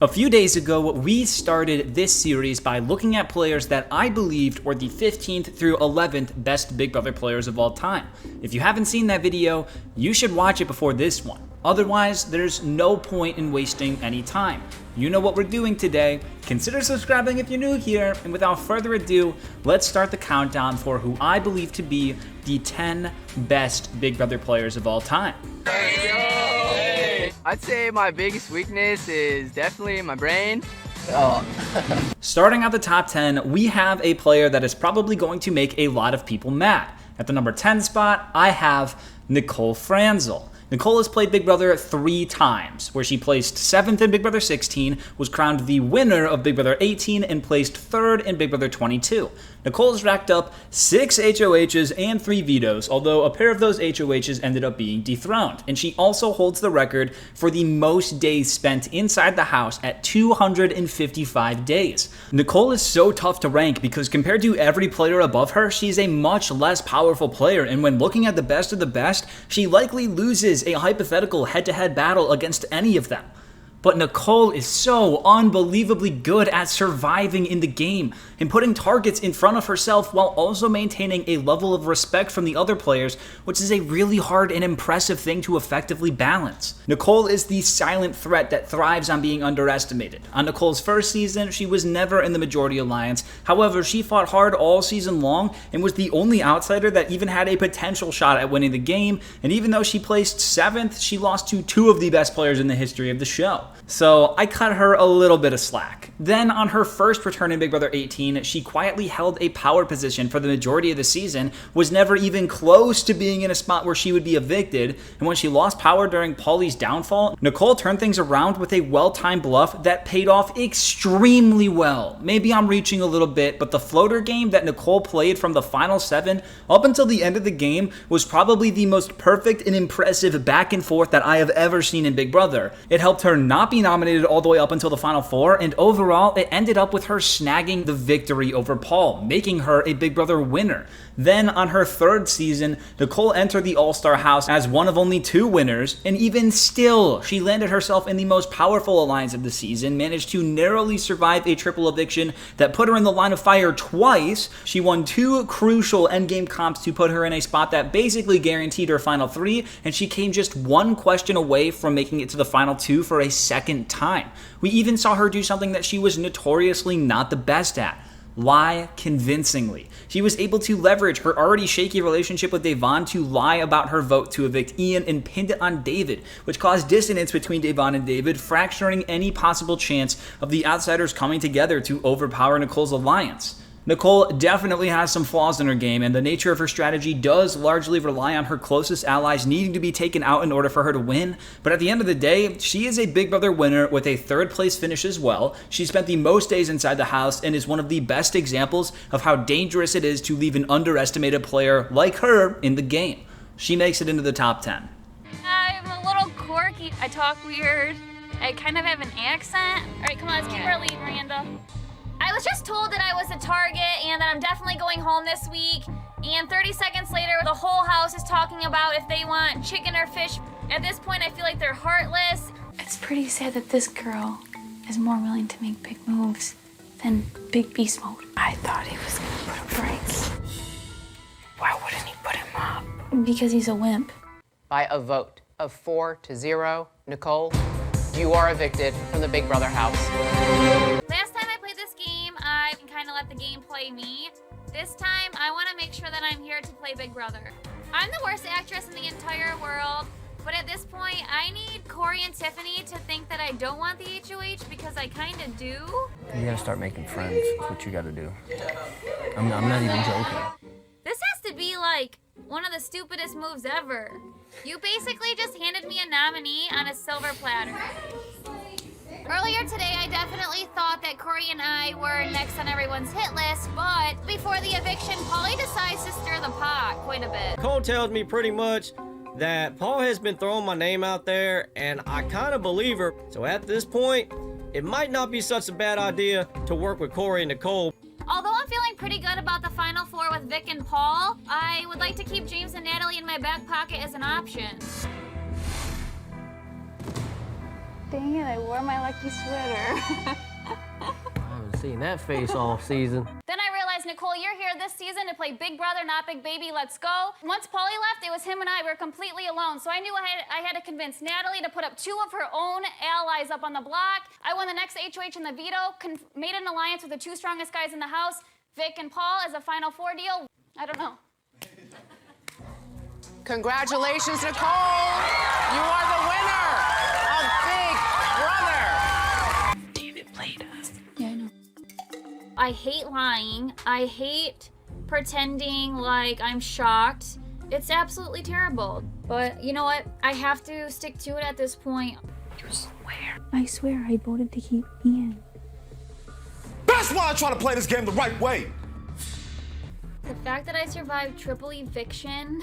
A few days ago, we started this series by looking at players that I believed were the 15th through 11th best Big Brother players of all time. If you haven't seen that video, you should watch it before this one. Otherwise, there's no point in wasting any time. You know what we're doing today. Consider subscribing if you're new here, and without further ado, let's start the countdown for who I believe to be the 10 best Big Brother players of all time. I'd say my biggest weakness is definitely my brain. Starting at the top 10, we have a player that is probably going to make a lot of people mad. At the number 10 spot, I have Nicole Franzel. Nicole has played Big Brother 3 times, where she placed 7th in Big Brother 16, was crowned the winner of Big Brother 18, and placed 3rd in Big Brother 22. Nicole has racked up 6 HOHs and 3 vetoes, although a pair of those HOHs ended up being dethroned. And she also holds the record for the most days spent inside the house at 255 days. Nicole is so tough to rank because compared to every player above her, she's a much less powerful player, and when looking at the best of the best, she likely loses a hypothetical head-to-head battle against any of them. But Nicole is so unbelievably good at surviving in the game and putting targets in front of herself while also maintaining a level of respect from the other players, which is a really hard and impressive thing to effectively balance. Nicole is the silent threat that thrives on being underestimated. On Nicole's first season, she was never in the majority alliance. However, she fought hard all season long and was the only outsider that even had a potential shot at winning the game. And even though she placed 7th, she lost to 2 of the best players in the history of the show. So I cut her a little bit of slack. Then on her first return in Big Brother 18, she quietly held a power position for the majority of the season, was never even close to being in a spot where she would be evicted, and when she lost power during Paulie's downfall, Nicole turned things around with a well-timed bluff that paid off extremely well. Maybe I'm reaching a little bit, but the floater game that Nicole played from the final 7 up until the end of the game was probably the most perfect and impressive back and forth that I have ever seen in Big Brother. It helped her not be nominated all the way up until the final 4, and overall it ended up with her snagging the victory over Paul, making her a Big Brother winner. Then on her 3rd season, Nicole entered the All-Star house as one of only 2 winners, and even still, she landed herself in the most powerful alliance of the season, managed to narrowly survive a triple eviction that put her in the line of fire twice. She won 2 crucial endgame comps to put her in a spot that basically guaranteed her final 3, and she came just 1 question away from making it to the final 2 for a second time. We even saw her do something that she was notoriously not the best at: lie convincingly. She was able to leverage her already shaky relationship with Devon to lie about her vote to evict Ian and pinned it on David, which caused dissonance between Devon and David, fracturing any possible chance of the outsiders coming together to overpower Nicole's alliance. Nicole definitely has some flaws in her game, and the nature of her strategy does largely rely on her closest allies needing to be taken out in order for her to win, but at the end of the day, she is a Big Brother winner with a 3rd place finish as well. She spent the most days inside the house and is one of the best examples of how dangerous it is to leave an underestimated player like her in the game. She makes it into the top 10. I'm a little quirky. I talk weird. I kind of have an accent. All right, come on, let's keep our lead, Miranda. I was just told that I was a target and that I'm definitely going home this week. And 30 seconds later, the whole house is talking about if they want chicken or fish. At this point, I feel like they're heartless. It's pretty sad that this girl is more willing to make big moves than big beast mode. I thought he was gonna put up brakes. Why wouldn't he put him up? Because he's a wimp. By a vote of 4-0, Nicole, you are evicted from the Big Brother house. Last time I played this game, I kind of let the game play me. This time, I want to make sure that I'm here to play Big Brother. I'm the worst actress in the entire world, but at this point, I need Corey and Tiffany to think that I don't want the HOH because I kind of do. You gotta start making friends. That's what you gotta do. I'm not even joking. This has to be like one of the stupidest moves ever. You basically just handed me a nominee on a silver platter. Earlier today, I definitely thought that Corey and I were next on everyone's hit list, but before the eviction, Paulie decides to stir the pot quite a bit. Nicole tells me pretty much that Paul has been throwing my name out there, and I kind of believe her. So at this point, it might not be such a bad idea to work with Corey and Nicole. Although I'm feeling pretty good about the final 4 with Vic and Paul, I would like to keep James and Natalie in my back pocket as an option. Dang it, I wore my lucky sweater. I haven't seen that face all season. Then I realized, Nicole, you're here this season to play Big Brother, not Big Baby. Let's go. Once Paulie left, it was him and I. We were completely alone. So I knew I had to convince Natalie to put up 2 of her own allies up on the block. I won the next HOH in the veto, made an alliance with the 2 strongest guys in the house, Vic and Paul, as a Final 4 deal. I don't know. Congratulations, Nicole! You are the winner of Big Brother! David played us. Yeah, I know. I hate lying. I hate pretending like I'm shocked. It's absolutely terrible. But you know what? I have to stick to it at this point. You swear. I swear I voted to keep Ian. That's why I try to play this game the right way. The fact that I survived triple eviction,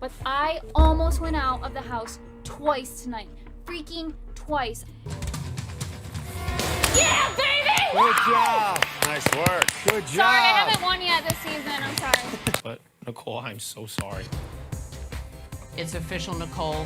but I almost went out of the house twice tonight. Freaking twice. Yeah, baby! Good job. Nice work. Good job. Sorry, I haven't won yet this season. I'm sorry. But Nicole, I'm so sorry. It's official, Nicole.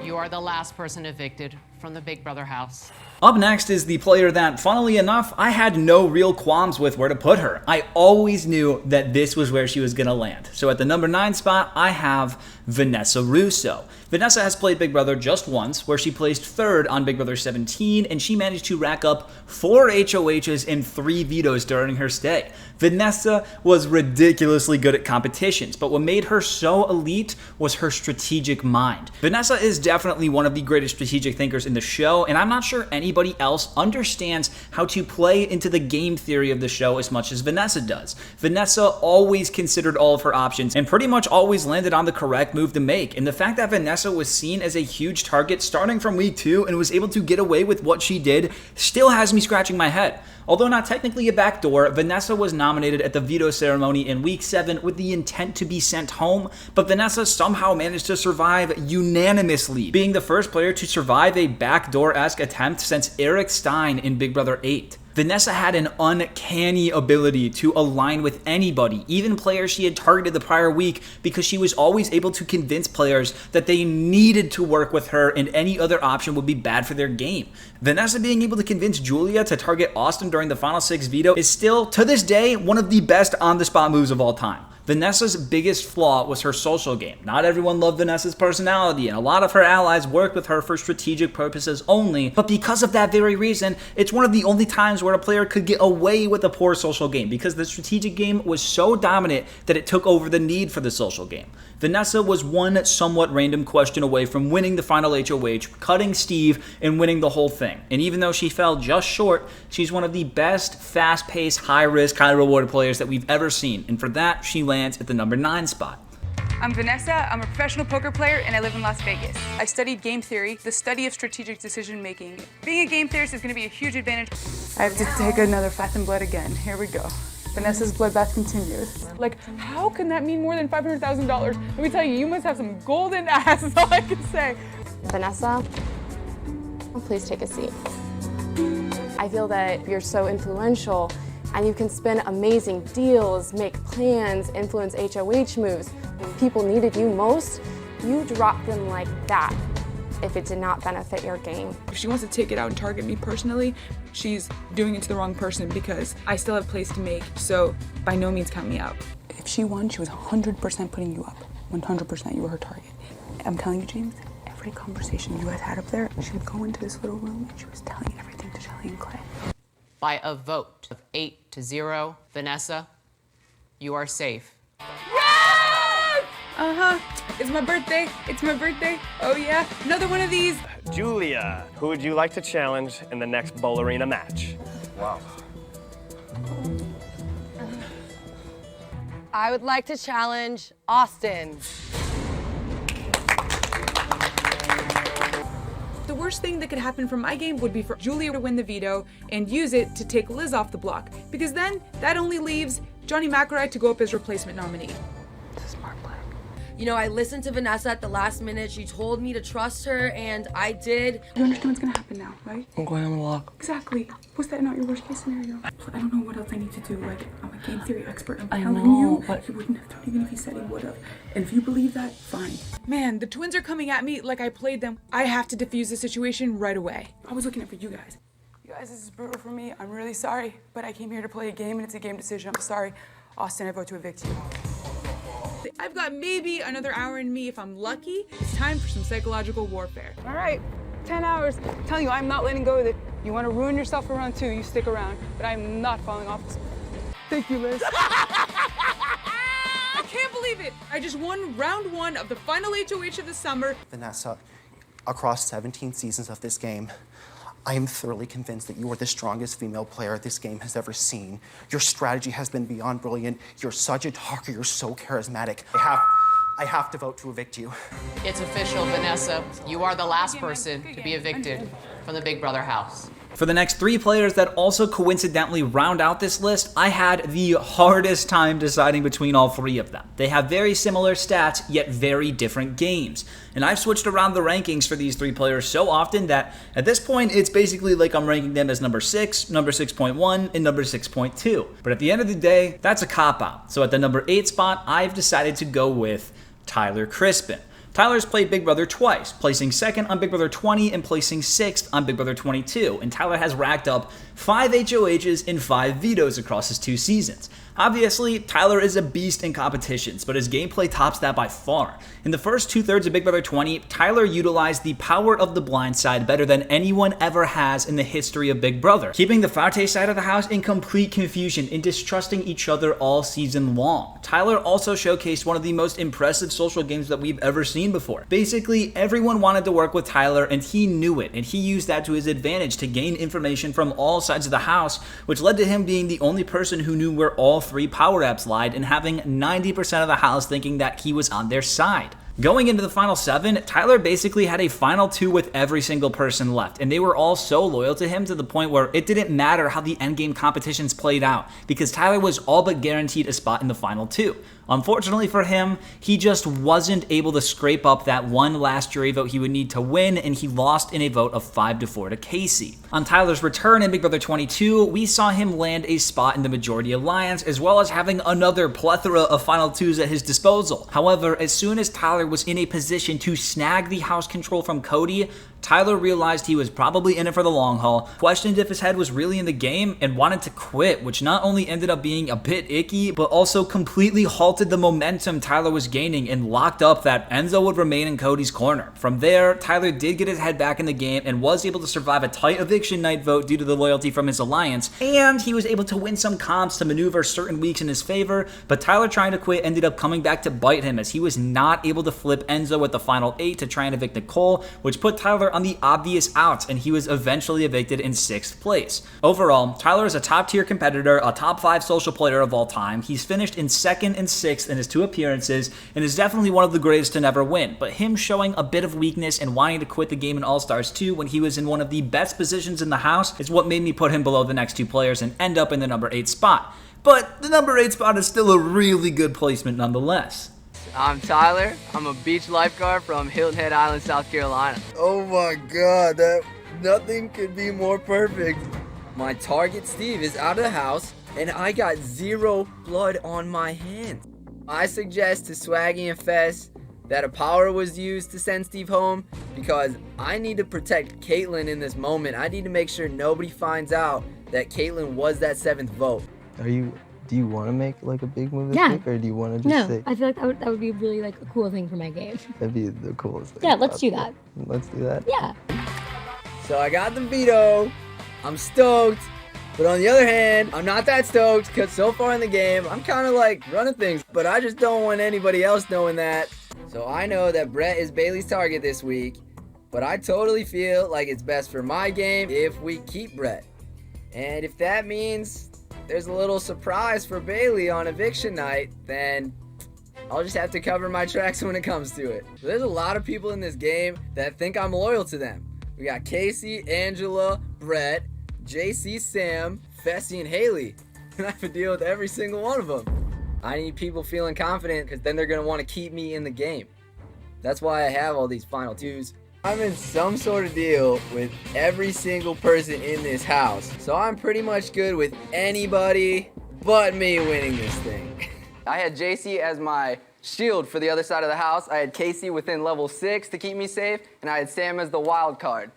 You are the last person evicted from the Big Brother house. Up next is the player that, funnily enough, I had no real qualms with where to put her. I always knew that this was where she was going to land. So at the number 9 spot, I have Vanessa Rousso. Vanessa has played Big Brother just once, where she placed 3rd on Big Brother 17, and she managed to rack up 4 HOHs and 3 vetoes during her stay. Vanessa was ridiculously good at competitions, but what made her so elite was her strategic mind. Vanessa is definitely one of the greatest strategic thinkers in the show, and I'm not sure anybody else understands how to play into the game theory of the show as much as Vanessa does. Vanessa always considered all of her options and pretty much always landed on the correct move to make, and the fact that Vanessa was seen as a huge target starting from week 2 and was able to get away with what she did still has me scratching my head. Although not technically a backdoor, Vanessa was nominated at the veto ceremony in week 7 with the intent to be sent home, but Vanessa somehow managed to survive unanimously, being the first player to survive a backdoor-esque attempt since Eric Stein in Big Brother 8. Vanessa had an uncanny ability to align with anybody, even players she had targeted the prior week, because she was always able to convince players that they needed to work with her and any other option would be bad for their game. Vanessa being able to convince Julia to target Austin during the Final 6 veto is still, to this day, one of the best on-the-spot moves of all time. Vanessa's biggest flaw was her social game. Not everyone loved Vanessa's personality, and a lot of her allies worked with her for strategic purposes only, but because of that very reason, it's one of the only times where a player could get away with a poor social game, because the strategic game was so dominant that it took over the need for the social game. Vanessa was one somewhat random question away from winning the final HOH, cutting Steve, and winning the whole thing. And even though she fell just short, she's one of the best, fast-paced, high-risk, high-reward players that we've ever seen, and for that, she lands at the number 9 spot. I'm Vanessa, I'm a professional poker player, and I live in Las Vegas. I studied game theory, the study of strategic decision making. Being a game theorist is going to be a huge advantage. I have to take another fat and blood again. Here we go. Vanessa's bloodbath continues. Like, how can that mean more than $500,000? Let me tell you, you must have some golden ass, is all I can say. Vanessa, please take a seat. I feel that you're so influential and you can spin amazing deals, make plans, influence HOH moves. When people needed you most, you dropped them like that if it did not benefit your game. If she wants to take it out and target me personally, she's doing it to the wrong person because I still have plays to make, so by no means count me out. If she won, she was 100% putting you up. 100% you were her target. I'm telling you, James, every conversation you had up there, she would go into this little room and she was telling everything to Shelly and Clay. By a vote of 8-0, Vanessa, you are safe. It's my birthday. It's my birthday. Oh yeah, another one of these. Julia, who would you like to challenge in the next Bowl Arena match? Wow. I would like to challenge Austin. The worst thing that could happen from my game would be for Julia to win the veto and use it to take Liz off the block, because then that only leaves Johnny McElroy to go up as replacement nominee. It's a smart play. You know, I listened to Vanessa at the last minute. She told me to trust her, and I did. You understand what's gonna happen now, right? I'm going on the lock. Exactly. Was that not your worst case scenario? I don't know what else I need to do. Like, I'm a game theory expert. I'm telling you, he wouldn't have done it even if he said he would have. And if you believe that, fine. Man, the twins are coming at me like I played them. I have to defuse the situation right away. I was looking out for you guys. You guys, this is brutal for me. I'm really sorry, but I came here to play a game and it's a game decision. I'm sorry. Austin, I vote to evict you. I've got maybe another hour in me if I'm lucky. It's time for some psychological warfare. All right, 10 hours. I'm telling you, I'm not letting go of it. You want to ruin yourself for round 2, you stick around. But I'm not falling off this. Thank you, Liz. I can't believe it. I just won round 1 of the final HOH of the summer. Vanessa, across 17 seasons of this game, I am thoroughly convinced that you are the strongest female player this game has ever seen. Your strategy has been beyond brilliant. You're such a talker. You're so charismatic. I have to vote to evict you. It's official, Vanessa. You are the last person to be evicted from the Big Brother house. For the next 3 players that also coincidentally round out this list, I had the hardest time deciding between all 3 of them. They have very similar stats, yet very different games. And I've switched around the rankings for these 3 players so often that at this point, it's basically like I'm ranking them as number 6, number 6.1, and number 6.2. But at the end of the day, that's a cop-out. So at the number 8 spot, I've decided to go with Tyler Crispen. Tyler's played Big Brother twice, placing 2nd on Big Brother 20 and placing 6th on Big Brother 22, and Tyler has racked up 5 HOHs and 5 vetoes across his 2 seasons. Obviously, Tyler is a beast in competitions, but his gameplay tops that by far. In the first 2/3 of Big Brother 20, Tyler utilized the power of the blind side better than anyone ever has in the history of Big Brother, keeping the Fate side of the house in complete confusion and distrusting each other all season long. Tyler also showcased one of the most impressive social games that we've ever seen before. Basically, everyone wanted to work with Tyler, and he knew it, and he used that to his advantage to gain information from all sides of the house, which led to him being the only person who knew where all 3 power-ups lied and having 90% of the house thinking that he was on their side. Going into the final 7, Tyler basically had a final 2 with every single person left, and they were all so loyal to him to the point where it didn't matter how the endgame competitions played out, because Tyler was all but guaranteed a spot in the final 2. Unfortunately for him, he just wasn't able to scrape up that one last jury vote he would need to win, and he lost in a vote of 5-4 to Casey. On Tyler's return in Big Brother 22, we saw him land a spot in the Majority Alliance, as well as having another plethora of final 2s at his disposal. However, as soon as Tyler was in a position to snag the house control from Cody, Tyler realized he was probably in it for the long haul, questioned if his head was really in the game, and wanted to quit, which not only ended up being a bit icky, but also completely halted the momentum Tyler was gaining and locked up that Enzo would remain in Cody's corner. From there, Tyler did get his head back in the game and was able to survive a tight eviction night vote due to the loyalty from his alliance, and he was able to win some comps to maneuver certain weeks in his favor, but Tyler trying to quit ended up coming back to bite him as he was not able to flip Enzo at the final 8 to try and evict Nicole, which put Tyler on the obvious outs, and he was eventually evicted in 6th place. Overall, Tyler is a top-tier competitor, a top 5 social player of all time. He's finished in 2nd and 6th in his 2 appearances, and is definitely one of the greatest to never win, but him showing a bit of weakness and wanting to quit the game in All-Stars 2 when he was in one of the best positions in the house is what made me put him below the next 2 players and end up in the number 8 spot. But the number 8 spot is still a really good placement nonetheless. I'm Tyler. I'm a beach lifeguard from Hilton Head Island, South Carolina. Oh my God, nothing could be more perfect. My target, Steve, is out of the house, and I got 0 blood on my hands. I suggest to Swaggy and Fess that a power was used to send Steve home because I need to protect Caitlyn in this moment. I need to make sure nobody finds out that Caitlyn was that 7th vote. Do you want to make like a big move this Yeah. week, or do you want to just say? I feel like that would be really like a cool thing for my game. That'd be the coolest thing. Yeah, let's do that. Let's do that. Yeah. So I got the veto. I'm stoked. But on the other hand, I'm not that stoked because so far in the game, I'm kind of like running things. But I just don't want anybody else knowing that. So I know that Brett is Bailey's target this week. But I totally feel like it's best for my game if we keep Brett. And if that means there's a little surprise for Bailey on eviction night, then I'll just have to cover my tracks when it comes to it. There's a lot of people in this game that think I'm loyal to them. We got Casey, Angela, Brett, JC, Sam, Fessy, and Haley. And I have to deal with every single one of them. I need people feeling confident because then they're going to want to keep me in the game. That's why I have all these final twos. I'm in some sort of deal with every single person in this house, so I'm pretty much good with anybody but me winning this thing. I had JC as my shield for the other side of the house. I had Casey within level 6 to keep me safe, and I had Sam as the wild card.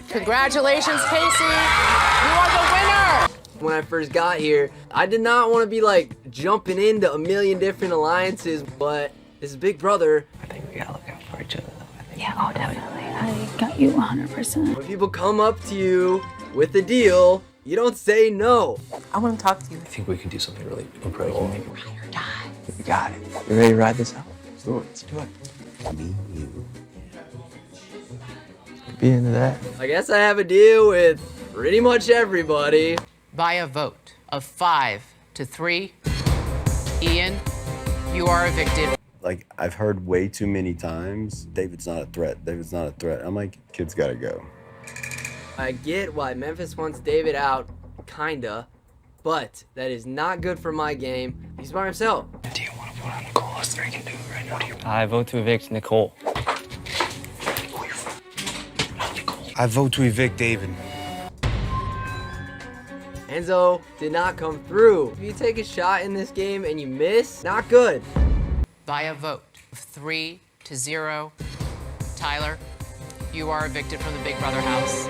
Congratulations, Casey. You are the winner. When I first got here, I did not want to be like jumping into a million different alliances, but this is Big Brother. I think we gotta look out for each other though. Yeah, oh, definitely. I got you 100%. When people come up to you with a deal, you don't say no. I want to talk to you. I think we can do something really incredible. Ride or die. We got it. You ready to ride this out? Let's do it. Let's do it. Me, you. Could be into that. I guess I have a deal with pretty much everybody. By a vote of 5 to 3, Ian, you are evicted. Like, I've heard way too many times, David's not a threat. David's not a threat. I'm like, kid's gotta go. I get why Memphis wants David out, kinda, but that is not good for my game. He's by himself. Do you want to vote on Nicole? Us three can do it right now. I vote to evict Nicole. I vote to evict David. Enzo did not come through. If you take a shot in this game and you miss, not good. By a vote of 3 to 0, Tyler, you are evicted from the Big Brother house.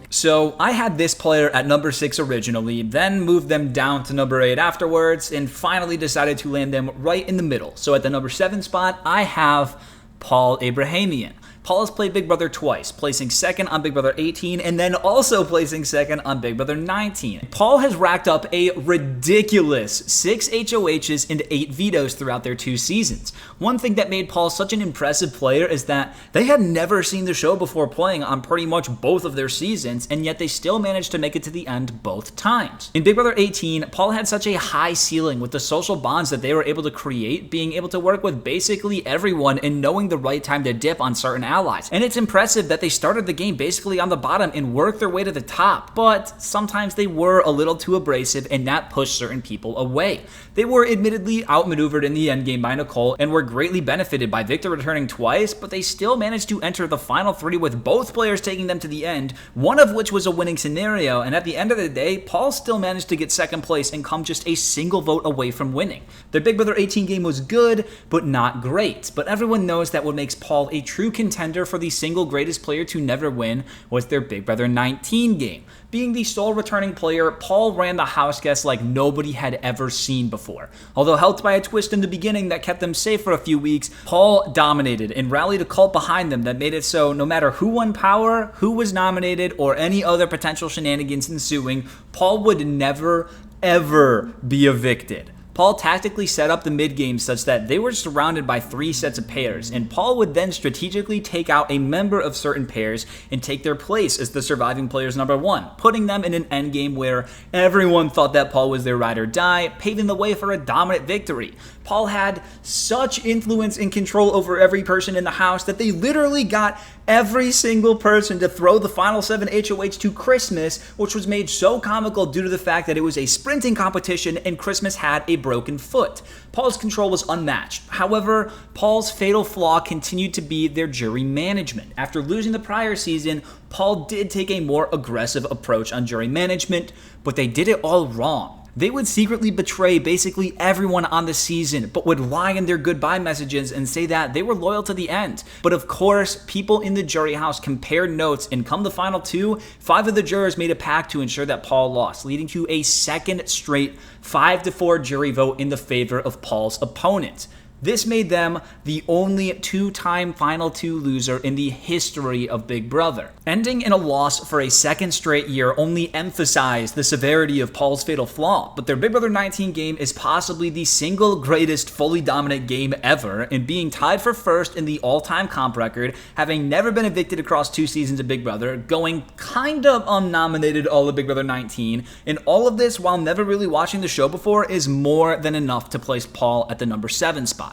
So I had this player at number 6 originally, then moved them down to number 8 afterwards, and finally decided to land them right in the middle. So at the number 7 spot, I have Paul Abrahamian. Paul has played Big Brother twice, placing second on Big Brother 18 and then also placing second on Big Brother 19. Paul has racked up a ridiculous 6 HOHs and 8 vetoes throughout their 2 seasons. One thing that made Paul such an impressive player is that they had never seen the show before playing on pretty much both of their seasons, and yet they still managed to make it to the end both times. In Big Brother 18, Paul had such a high ceiling with the social bonds that they were able to create, being able to work with basically everyone and knowing the right time to dip on certain allies. And it's impressive that they started the game basically on the bottom and worked their way to the top, but sometimes they were a little too abrasive and that pushed certain people away. They were admittedly outmaneuvered in the endgame by Nicole and were greatly benefited by Victor returning twice, but they still managed to enter the final 3 with both players taking them to the end, one of which was a winning scenario, and at the end of the day, Paul still managed to get second place and come just a single vote away from winning. Their Big Brother 18 game was good, but not great, but everyone knows that what makes Paul a true contender for the single greatest player to never win was their Big Brother 19 game. Being the sole returning player, Paul ran the house guests like nobody had ever seen before. Although helped by a twist in the beginning that kept them safe for a few weeks, Paul dominated and rallied a cult behind them that made it so no matter who won power, who was nominated, or any other potential shenanigans ensuing, Paul would never, ever be evicted. Paul tactically set up the mid-game such that they were surrounded by 3 sets of pairs, and Paul would then strategically take out a member of certain pairs and take their place as the surviving player's number 1, putting them in an endgame where everyone thought that Paul was their ride or die, paving the way for a dominant victory. Paul had such influence and control over every person in the house that they literally got every single person to throw the final 7 HOH to Christmas, which was made so comical due to the fact that it was a sprinting competition and Christmas had a broken foot. Paul's control was unmatched. However, Paul's fatal flaw continued to be their jury management. After losing the prior season, Paul did take a more aggressive approach on jury management, but they did it all wrong. They would secretly betray basically everyone on the season, but would lie in their goodbye messages and say that they were loyal to the end. But of course, people in the jury house compared notes, and come the final 2, 5 of the jurors made a pact to ensure that Paul lost, leading to a second straight 5-4 jury vote in the favor of Paul's opponent. This made them the only 2-time Final 2 loser in the history of Big Brother. Ending in a loss for a second straight year only emphasized the severity of Paul's fatal flaw, but their Big Brother 19 game is possibly the single greatest fully dominant game ever, and being tied for first in the all-time comp record, having never been evicted across 2 seasons of Big Brother, going kind of unnominated all of Big Brother 19, and all of this while never really watching the show before is more than enough to place Paul at the number 7 spot.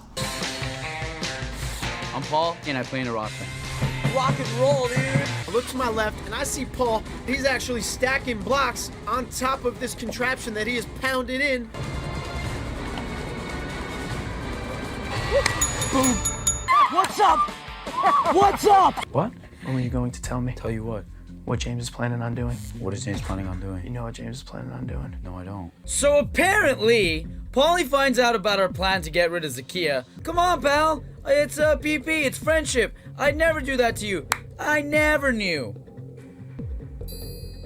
I'm Paul, and I play in a rock band. Rock and roll, dude. I look to my left, and I see Paul. He's actually stacking blocks on top of this contraption that he is pounding in. boom. What's up? What's up? What? When are you going to tell me? Tell you what? What James is planning on doing? What is James planning on doing? You know what James is planning on doing? No, I don't. So apparently, Paulie finds out about our plan to get rid of Zakia. Come on, pal. It's BP. It's friendship. I'd never do that to you. I never knew.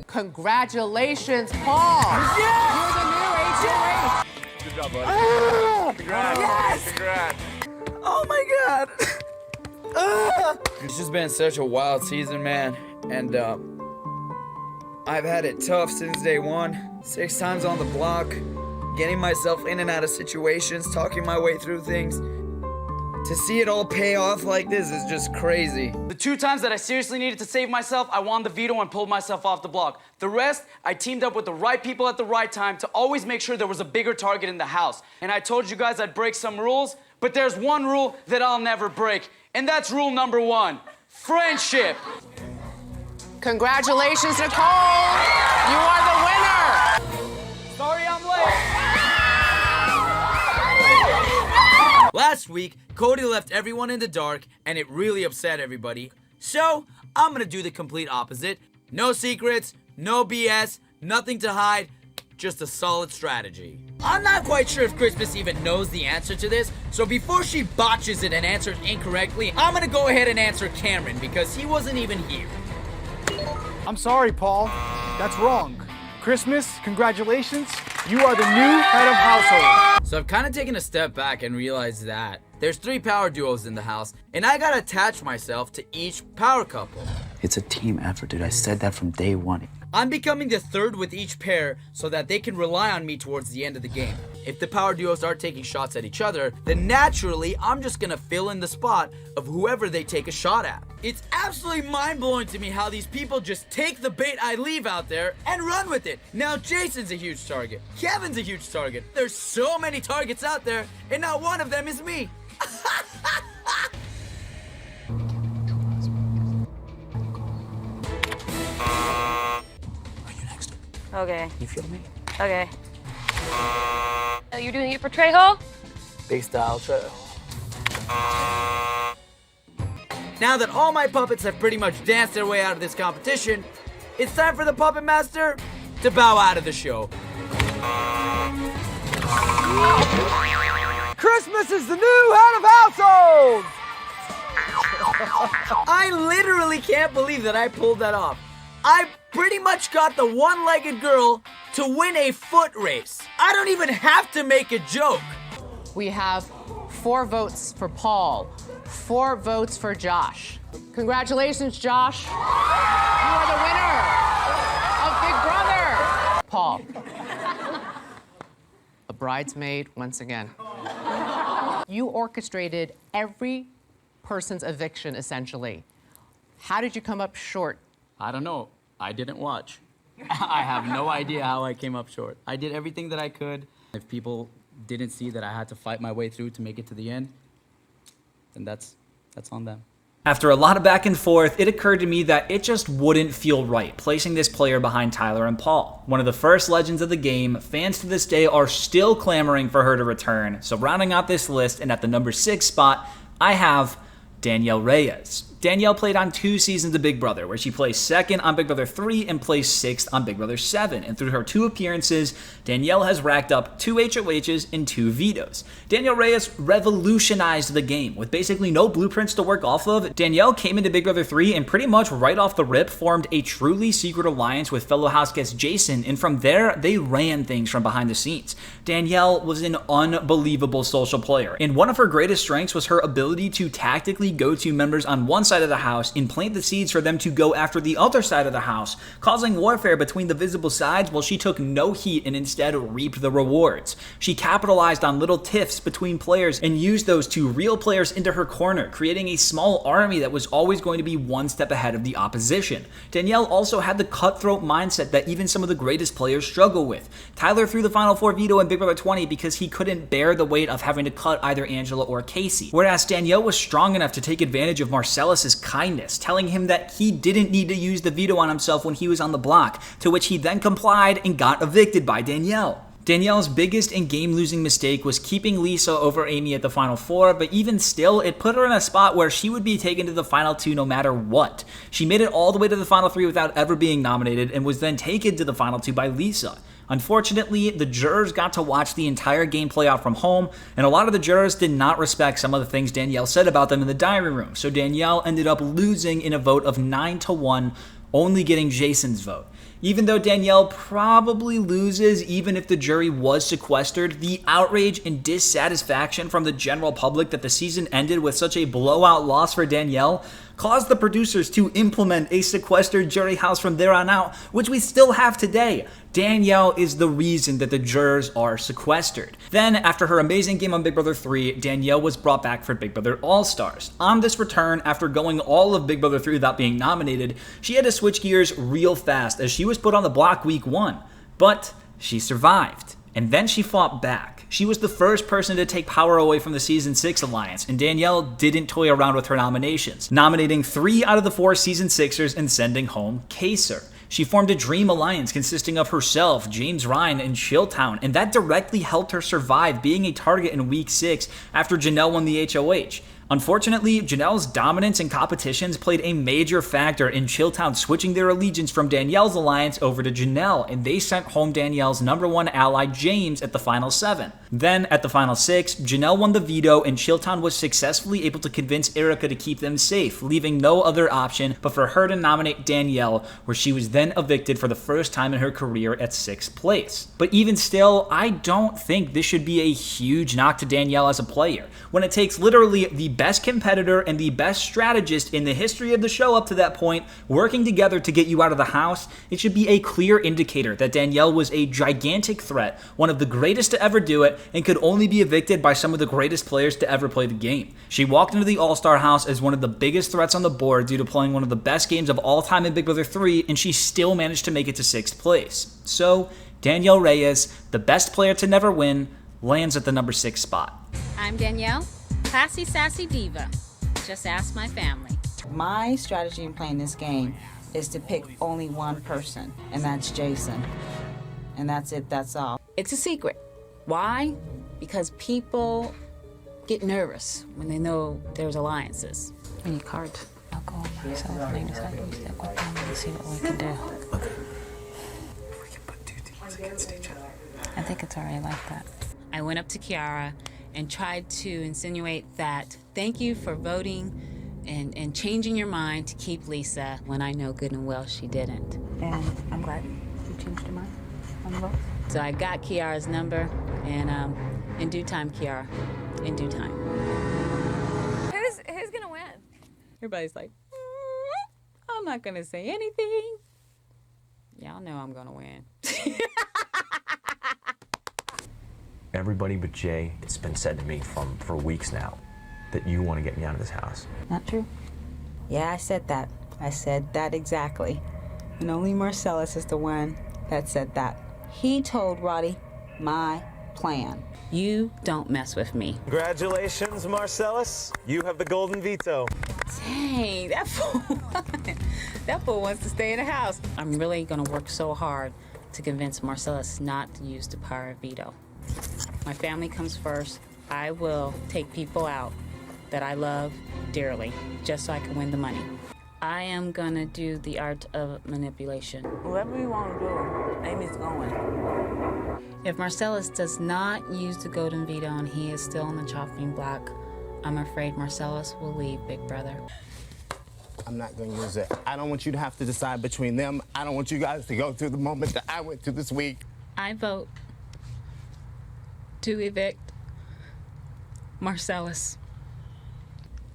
Congratulations, Paul! Yes! You're the new HOH! Good job, buddy. Congrats. Yes! Congrats. Oh my god. It's just been such a wild season, man. And I've had it tough since day one. 6 times on the block, getting myself in and out of situations, talking my way through things. To see it all pay off like this is just crazy. The 2 times that I seriously needed to save myself, I won the veto and pulled myself off the block. The rest, I teamed up with the right people at the right time to always make sure there was a bigger target in the house. And I told you guys I'd break some rules, but there's one rule that I'll never break, and that's rule number 1, friendship. Congratulations, Nicole! You are the winner! Sorry I'm late. Last week, Cody left everyone in the dark, and it really upset everybody. So, I'm gonna do the complete opposite. No secrets, no BS, nothing to hide, just a solid strategy. I'm not quite sure if Crispen even knows the answer to this, so before she botches it and answers incorrectly, I'm gonna go ahead and answer Cameron, because he wasn't even here. I'm sorry, Paul. That's wrong. Christmas, congratulations. You are the new head of household. So I've kind of taken a step back and realized that there's 3 power duos in the house, and I gotta attach myself to each power couple. It's a team effort, dude. I said that from day one. I'm becoming the 3rd with each pair so that they can rely on me towards the end of the game. If the power duos start taking shots at each other, then naturally I'm just gonna fill in the spot of whoever they take a shot at. It's absolutely mind-blowing to me how these people just take the bait I leave out there and run with it. Now Jason's a huge target. Kevin's a huge target. There's so many targets out there, and not one of them is me. Okay. You feel me? Okay. Oh, you're doing it for Trejo? Big style, Trejo. Now that all my puppets have pretty much danced their way out of this competition, it's time for the Puppet Master to bow out of the show. Christmas is the new head of household! I literally can't believe that I pulled that off. I pretty much got the one-legged girl to win a foot race. I don't even have to make a joke. We have 4 votes for Paul, 4 votes for Josh. Congratulations, Josh. You are the winner of Big Brother. Paul, a bridesmaid once again. You orchestrated every person's eviction, essentially. How did you come up short? I don't know. I didn't watch. I have no idea how I came up short. I did everything that I could. If people didn't see that I had to fight my way through to make it to the end, then that's on them. After a lot of back and forth, it occurred to me that it just wouldn't feel right placing this player behind Tyler and Paul. One of the first legends of the game, fans to this day are still clamoring for her to return. So rounding out this list, and at the number 6 spot, I have Danielle Reyes. Danielle played on 2 seasons of Big Brother, where she placed 2nd on Big Brother 3 and placed 6th on Big Brother 7. And through her 2 appearances, Danielle has racked up 2 HOHs and 2 vetoes. Danielle Reyes revolutionized the game. With basically no blueprints to work off of, Danielle came into Big Brother 3 and pretty much right off the rip formed a truly secret alliance with fellow house guest Jason, and from there, they ran things from behind the scenes. Danielle was an unbelievable social player, and one of her greatest strengths was her ability to tactically go to members on one side of the house and plant the seeds for them to go after the other side of the house, causing warfare between the visible sides while she took no heat and instead reaped the rewards. She capitalized on little tiffs between players and used those to reel players into her corner, creating a small army that was always going to be one step ahead of the opposition. Danielle also had the cutthroat mindset that even some of the greatest players struggle with. Tyler threw the Final Four veto in Big Brother 20 because he couldn't bear the weight of having to cut either Angela or Casey, whereas Danielle was strong enough to take advantage of Marcellus's kindness, telling him that he didn't need to use the veto on himself when he was on the block, to which he then complied and got evicted by Danielle. Danielle's biggest and game-losing mistake was keeping Lisa over Amy at the Final Four, but even still, it put her in a spot where she would be taken to the Final Two no matter what. She made it all the way to the Final Three without ever being nominated and was then taken to the Final Two by Lisa. Unfortunately, the jurors got to watch the entire game play out from home, and a lot of the jurors did not respect some of the things Danielle said about them in the diary room, so Danielle ended up losing in a vote of 9-1, only getting Jason's vote. Even though Danielle probably loses even if the jury was sequestered, the outrage and dissatisfaction from the general public that the season ended with such a blowout loss for Danielle caused the producers to implement a sequestered jury house from there on out, which we still have today. Danielle is the reason that the jurors are sequestered. Then, after her amazing game on Big Brother 3, Danielle was brought back for Big Brother All-Stars. On this return, after going all of Big Brother 3 without being nominated, she had to switch gears real fast as she was put on the block week 1. But she survived. And then she fought back. She was the first person to take power away from the Season 6 alliance, and Danielle didn't toy around with her nominations, nominating 3 out of the 4 Season 6ers and sending home Kaser. She formed a dream alliance consisting of herself, James Ryan, and Chilltown, and that directly helped her survive being a target in Week 6 after Janelle won the HOH. Unfortunately, Janelle's dominance in competitions played a major factor in Chilltown switching their allegiance from Danielle's alliance over to Janelle, and they sent home Danielle's #1 ally James at the Final 7. Then, at the Final 6, Janelle won the veto, and Chilltown was successfully able to convince Erica to keep them safe, leaving no other option but for her to nominate Danielle, where she was then evicted for the first time in her career at 6th place. But even still, I don't think this should be a huge knock to Danielle as a player, when it takes literally the best competitor and the best strategist in the history of the show up to that point working together to get you out of the house. It should be a clear indicator that Danielle was a gigantic threat, one of the greatest to ever do it, and could only be evicted by some of the greatest players to ever play the game. She walked into the All-Star house as one of the biggest threats on the board due to playing one of the best games of all time in Big Brother 3, and she still managed to make it to 6th place. So, Danielle Reyes, the best player to never win, lands at the number 6 spot. I'm Danielle, classy, sassy diva. Just ask my family. My strategy in playing this game is to pick only one person, and that's Jason. And that's it, that's all. It's a secret. Why? Because people get nervous when they know there's alliances. I need cards. I'll go over myself and I decide to step with them and see what we can do. Okay. We can put 2 teams against each other. I think it's already like that. I went up to Kiara and tried to insinuate that thank you for voting and changing your mind to keep Lisa when I know good and well she didn't. And I'm glad you changed your mind on the vote. So I got Kiara's number, and in due time, Kiara, in due time. Who's gonna win? Everybody's like, I'm not gonna say anything. Y'all know I'm gonna win. Everybody but Jay, it's been said to me for weeks now that you want to get me out of this house. Not true. Yeah, I said that. I said that exactly. And only Marcellus is the one that said that. He told Roddy my plan. You don't mess with me. Congratulations, Marcellus. You have the golden veto. Dang, that fool wants to stay in the house. I'm really gonna work so hard to convince Marcellus not to use the power of veto. My family comes first. I will take people out that I love dearly just so I can win the money. I am gonna do the art of manipulation. Whoever you want to do, Amy's going. If Marcellus does not use the golden veto and he is still on the chopping block, I'm afraid Marcellus will leave Big Brother. I'm not going to use it. I don't want you to have to decide between them. I don't want you guys to go through the moment that I went through this week. I vote to evict Marcellus.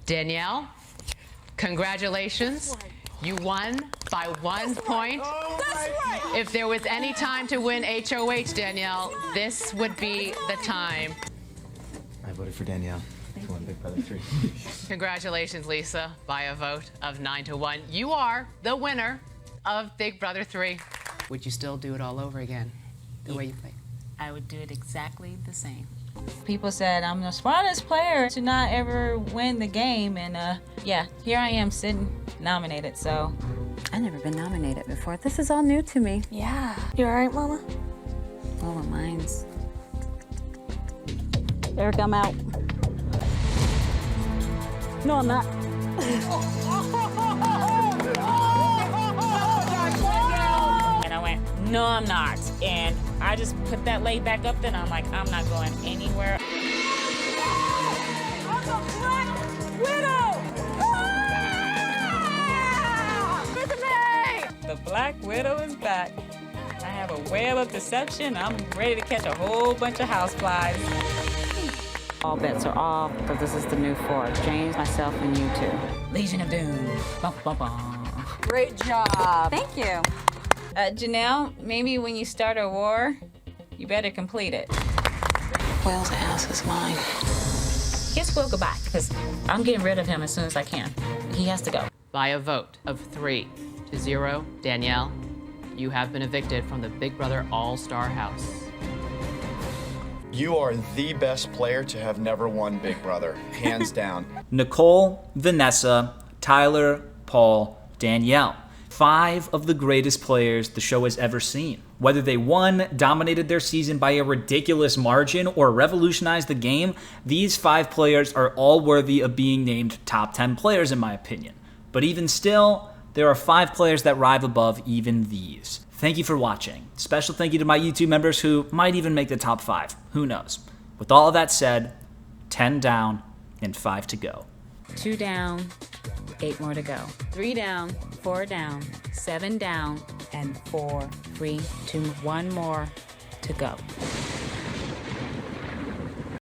Danielle, congratulations. You won by 1 point. That's right. If there was any time to win HOH, Danielle, this would be the time. I voted for Danielle. She won Big Brother 3. Congratulations, Lisa, by a vote of 9-1. You are the winner of Big Brother 3. Would you still do it all over again, the way you played? I would do it exactly the same. People said I'm the smartest player to not ever win the game, and yeah, here I am sitting nominated, so. I've never been nominated before. This is all new to me. Yeah. You all right, Mama? Oh, mine's. Eric, I'm out. No, I'm not. And I went, no, I'm not. And I just put that leg back up there, and I'm like, I'm not going anywhere. I'm the Black Widow! Look at me! The Black Widow is back. I have a web of deception. I'm ready to catch a whole bunch of houseflies. All bets are off, because this is the new four. James, myself, and you two. Legion of Doom. Bum, bum, bum. Great job. Thank you. Janelle, maybe when you start a war, you better complete it. Will's ass is mine. Kiss Will goodbye, because I'm getting rid of him as soon as I can. He has to go. By a vote of 3-0, Danielle, you have been evicted from the Big Brother All-Star House. You are the best player to have never won Big Brother, hands down. Nicole, Vanessa, Tyler, Paul, Danielle. 5 of the greatest players the show has ever seen. Whether they won, dominated their season by a ridiculous margin, or revolutionized the game, these 5 players are all worthy of being named top 10 players in my opinion. But even still, there are 5 players that rise above even these. Thank you for watching. Special thank you to my YouTube members who might even make the top 5. Who knows? With all of that said, 10 down and 5 to go. 2 down, 8 more to go. 3 down, 4 down, 7 down, and 4, 3, 2, 1 more to go.